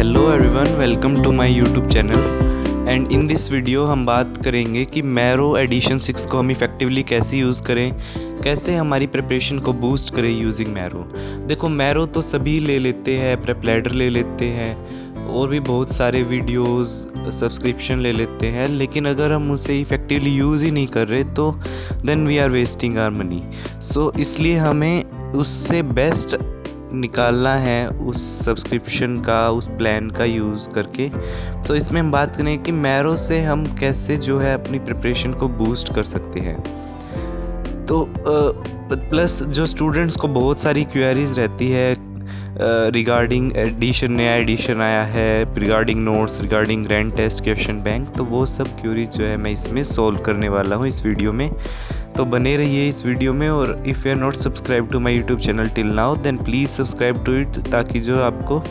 Hello everyone, welcome to my YouTube channel. And in this video हम बात करेंगे कि मैरो एडिशन 6 को हम इफ़ेक्टिवली कैसे यूज़ करें, कैसे हमारी प्रिपरेशन को बूस्ट करें यूजिंग मैरो। देखो, मैरो तो सभी ले लेते हैं, प्रेपलैडर ले लेते हैं और भी बहुत सारे वीडियोस सब्सक्रिप्शन ले लेते हैं, लेकिन अगर हम उसे इफ़ेक्टिवली यूज़ ही नहीं कर रहे तो then we are wasting our money. So इसलिए हमें उससे बेस्ट निकालना है उस सब्सक्रिप्शन का, उस प्लान का यूज़ करके। तो इसमें हम बात करें कि मैरो से हम कैसे जो है अपनी प्रिपरेशन को बूस्ट कर सकते हैं। तो प्लस जो स्टूडेंट्स को बहुत सारी क्वेरीज रहती है रिगार्डिंग एडिशन, नया एडिशन आया है, regarding notes, regarding grand test, question bank, तो वो सब क्वेरीज जो है मैं इसमें सॉल्व करने वाला हूँ इस वीडियो में। तो बने रहिए इस वीडियो में। और if you are not subscribe to my YouTube channel till now then please subscribe to it, ताकि जो आपको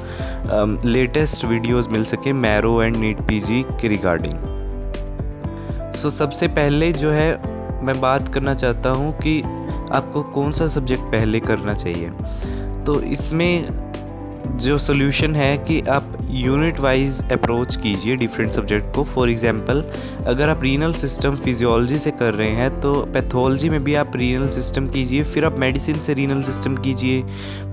लेटेस्ट वीडियोस मिल सके मैरो एंड नीट पीजी के रिगार्डिंग। सो सबसे पहले जो है मैं बात करना चाहता हूँ कि आपको कौन सा सब्जेक्ट पहले करना चाहिए। तो इसमें जो सोल्यूशन है कि आप यूनिट वाइज अप्रोच कीजिए डिफरेंट सब्जेक्ट को। फॉर एग्जांपल, अगर आप रीनल सिस्टम फिजियोलॉजी से कर रहे हैं तो पैथोलॉजी में भी आप रीनल सिस्टम कीजिए, फिर आप मेडिसिन से रीनल सिस्टम कीजिए,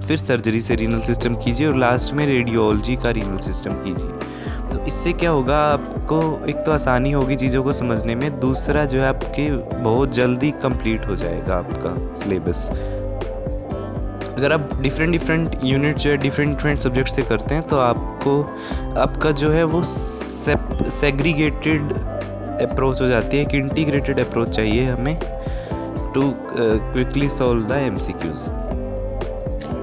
फिर सर्जरी से रीनल सिस्टम कीजिए और लास्ट में रेडियोलॉजी का रीनल सिस्टम कीजिए। तो इससे क्या होगा, आपको एक तो आसानी होगी चीज़ों को समझने में, दूसरा जो है आपके बहुत जल्दी कंप्लीट हो जाएगा आपका सिलेबस। अगर आप डिफरेंट यूनिट जो है डिफरेंट सब्जेक्ट से करते हैं तो आपका जो है वो सेग्रीगेटेड अप्रोच हो जाती है। एक इंटीग्रेटेड अप्रोच चाहिए हमें to quickly solve the MCQs.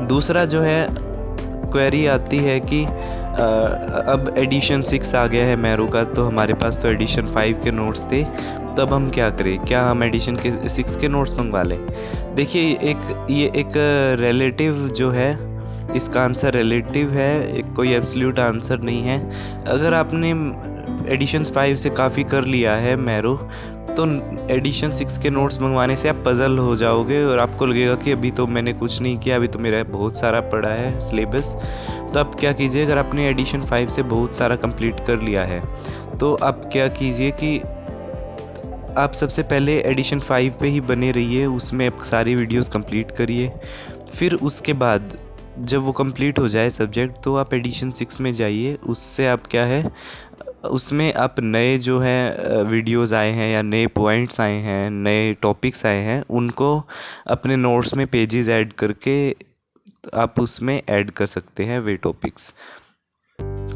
दूसरा जो है क्वेरी आती है कि अब एडिशन 6 आ गया है मैरो का, तो हमारे पास तो एडिशन 5 के नोट्स थे, तो अब हम क्या करें, क्या हम एडिशन के 6 के नोट्स मंगवा लें। देखिए, ये एक रिलेटिव जो है, इसका आंसर रिलेटिव है, एक कोई एब्सोल्यूट आंसर नहीं है। अगर आपने एडिशन 5 से काफ़ी कर लिया है मैरो, तो एडिशन 6 के नोट्स मंगवाने से आप पजल हो जाओगे और आपको लगेगा कि अभी तो मैंने कुछ नहीं किया, अभी तो मेरा बहुत सारा पड़ा है सिलेबस। तो आप क्या कीजिए, अगर आपने एडिशन 5 से बहुत सारा कंप्लीट कर लिया है तो आप क्या कीजिए कि आप सबसे पहले एडिशन 5 पे ही बने रहिए, उसमें आप सारी वीडियोस कंप्लीट करिए। फिर उसके बाद जब वो कंप्लीट हो जाए सब्जेक्ट, तो आप एडिशन 6 में जाइए। उससे आप क्या है, उसमें आप नए जो है वीडियोस आए हैं या नए पॉइंट्स आए हैं, नए टॉपिक्स आए हैं, उनको अपने नोट्स में पेजेस ऐड करके आप उसमें ऐड कर सकते हैं वे टॉपिक्स।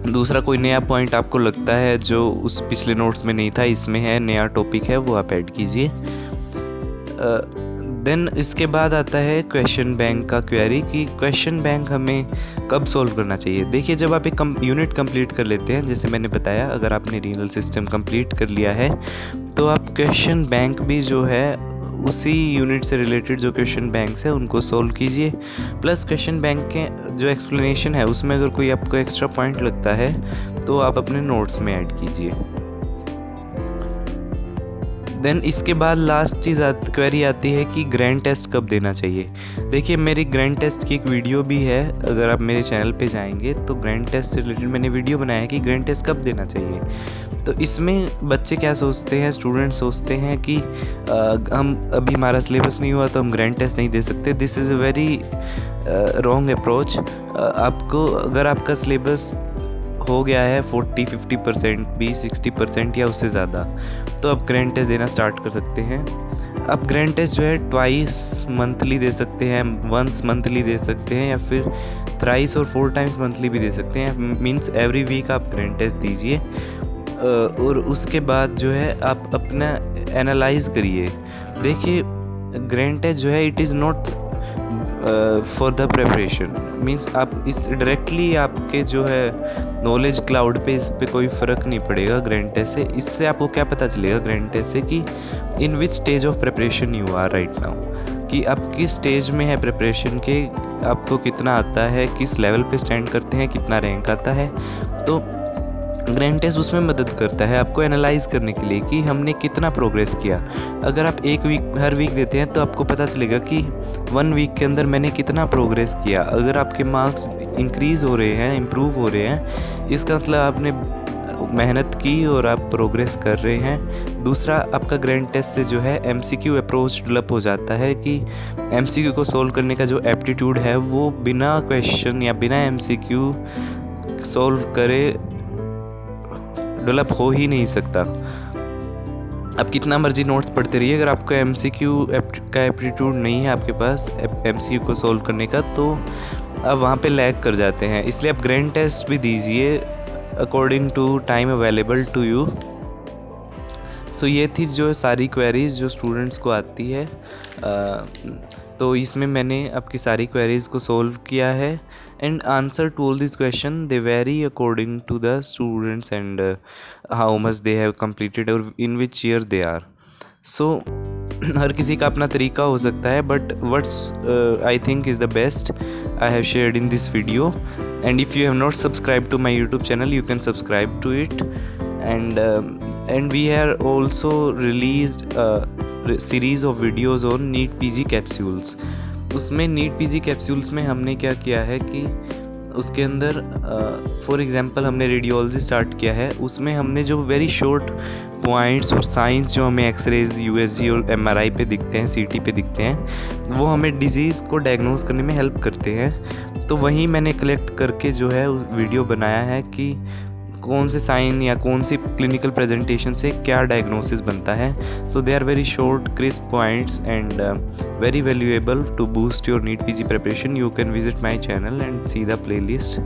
दूसरा, कोई नया पॉइंट आपको लगता है जो उस पिछले नोट्स में नहीं था, इसमें है, नया टॉपिक है, वो आप ऐड कीजिए। देन इसके बाद आता है क्वेश्चन बैंक का क्वेरी कि क्वेश्चन बैंक हमें कब सॉल्व करना चाहिए। देखिए, जब आप एक यूनिट कंप्लीट कर लेते हैं, जैसे मैंने बताया, अगर आपने रीनल सिस्टम कंप्लीट कर लिया है तो आप क्वेश्चन बैंक भी जो है उसी यूनिट से रिलेटेड जो क्वेश्चन बैंक्स है उनको सॉल्व कीजिए। प्लस क्वेश्चन बैंक के जो एक्सप्लेनेशन है उसमें अगर कोई आपको एक्स्ट्रा पॉइंट लगता है तो आप अपने नोट्स में ऐड कीजिए। देन इसके बाद लास्ट चीज़ क्वेरी आती है कि ग्रैंड टेस्ट कब देना चाहिए। देखिए, मेरी ग्रैंड टेस्ट की एक वीडियो भी है, अगर आप मेरे चैनल पे जाएंगे तो ग्रैंड टेस्ट से रिलेटेड मैंने वीडियो बनाया है कि ग्रैंड टेस्ट कब देना चाहिए। तो इसमें बच्चे क्या सोचते हैं, स्टूडेंट सोचते हैं कि हम अभी हमारा सिलेबस नहीं हुआ तो हम ग्रैंड टेस्ट नहीं दे सकते। This is a very wrong approach. आपको, अगर आपका सिलेबस हो गया है 40-50% भी 60% या उससे ज़्यादा, तो आप ग्रैंड टेस्ट देना स्टार्ट कर सकते हैं। आप ग्रैंड टेस्ट जो है ट्वाइस मंथली दे सकते हैं, वंस मंथली दे सकते हैं, या फिर थ्राइस और 4 टाइम्स मंथली भी दे सकते हैं। मीन्स एवरी वीक आप ग्रैंड टेस्ट दीजिए। और उसके बाद जो है आप अपना एनालाइज करिए। देखिए, ग्रैंड टेस्ट जो है it is not for the preparation, means आप इस डायरेक्टली आपके जो है नॉलेज क्लाउड पे इस पे कोई फ़र्क नहीं पड़ेगा ग्रैंड टेस्ट से। इससे आपको क्या पता चलेगा ग्रैंड टेस्ट से कि in which stage of preparation you are right now, कि आप किस स्टेज में है प्रिपरेशन के, आपको कितना आता है, किस लेवल पे स्टैंड करते हैं, कितना रैंक आता है। तो ग्रैंड टेस्ट उसमें मदद करता है आपको एनालाइज करने के लिए कि हमने कितना प्रोग्रेस किया। अगर आप हर वीक देते हैं तो आपको पता चलेगा कि 1 वीक के अंदर मैंने कितना प्रोग्रेस किया। अगर आपके मार्क्स इंक्रीज़ हो रहे हैं, इम्प्रूव हो रहे हैं, इसका मतलब आपने मेहनत की और आप प्रोग्रेस कर रहे हैं। दूसरा, आपका ग्रैंड टेस्ट से जो है MCQ अप्रोच डेवलप हो जाता है कि MCQ को सोल्व करने का जो एप्टीट्यूड है वो बिना क्वेश्चन या बिना MCQ सोल्व करे डेवलप हो ही नहीं सकता। आप कितना मर्जी नोट्स पढ़ते रहिए, अगर आपका MCQ का एप्टीट्यूड नहीं है आपके पास MCQ को सोल्व करने का, तो आप वहाँ पे लैग कर जाते हैं। इसलिए आप ग्रैंड टेस्ट भी दीजिए according to time available to you. So ये थी जो सारी क्वेरीज़ जो स्टूडेंट्स को आती है। तो इसमें मैंने आपकी सारी क्वेरीज़ को सोल्व किया है and answer to all this question they very according to the students and how much they have completed और in which year they are. सो हर किसी का अपना तरीका हो सकता है, but what's I think is the best I have shared in this video, and if you have not subscribed to my YouTube channel you can subscribe to it, and we are also released a series of videos on NEET PG capsules। उसमें NEET PG capsules में हमने क्या किया है कि उसके अंदर for example हमने रेडियोलॉजी स्टार्ट किया है, उसमें हमने जो वेरी शॉर्ट पॉइंट्स और साइंस जो हमें एक्सरेज USG और MRI पे दिखते हैं, CT पे दिखते हैं, वो हमें डिजीज़ को डायग्नोस करने में हेल्प करते हैं। तो वही मैंने कलेक्ट करके जो है उस वीडियो बनाया है कि कौन से साइन या कौन सी क्लिनिकल प्रेजेंटेशन से क्या डायग्नोसिस बनता है। So they are very short crisp points and very valuable to boost your NEET PG preparation. You can visit my channel and see the playlist,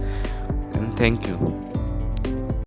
and thank you.